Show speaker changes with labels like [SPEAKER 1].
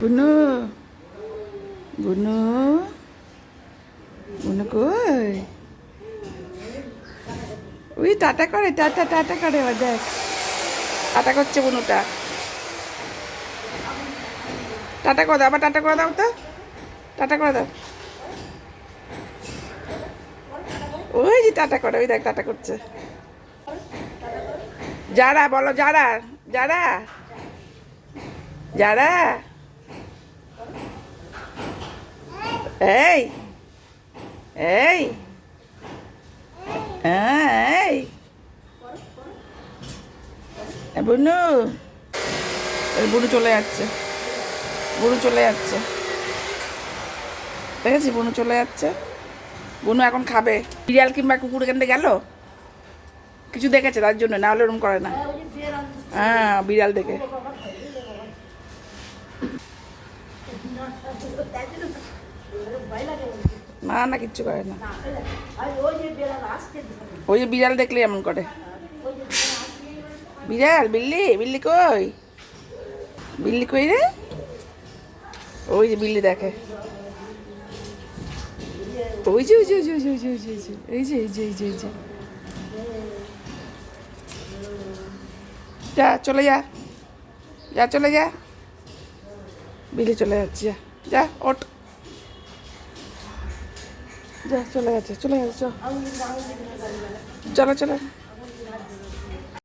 [SPEAKER 1] বুনু বুনু বুনু কই ওই টাটা করে টাটা টাটা করে এবার দেখ টাটা করছে বুনুটা টাটা করে দাও আবার টাটা করে দাও তো টাটা করে দাও ওই যে টাটা করে ওই দেখ টাটা করছে যারা বলো যারা যারা যারা এই এই এই বুনু বুনু চলে যাচ্ছে বুনু চলে যাচ্ছে দেখেছি বুনু চলে যাচ্ছে বুনু এখন খাবে বিড়াল কিংবা কুকুর এখান থেকে গেল কিছু দেখেছে তার জন্য না হলে ওরকম করে না হ্যাঁ বিড়াল দেখে না না কিচ্ছু করে না ওই যে বিড়াল দেখলে এমন করে বিড়াল বিল্লি বিল্লি কই বিল্লি কই রে ওই যে বিল্লি দেখে ওই যে ওই যে ওই যে ওই যে ওই যে এই যে এই যে এই যে এই যে যা চলে যা যা চলে যা বিলি চলে যাচ্ছে যা যা ওঠ যা চলে গেছে চলে গেছে চলো চলো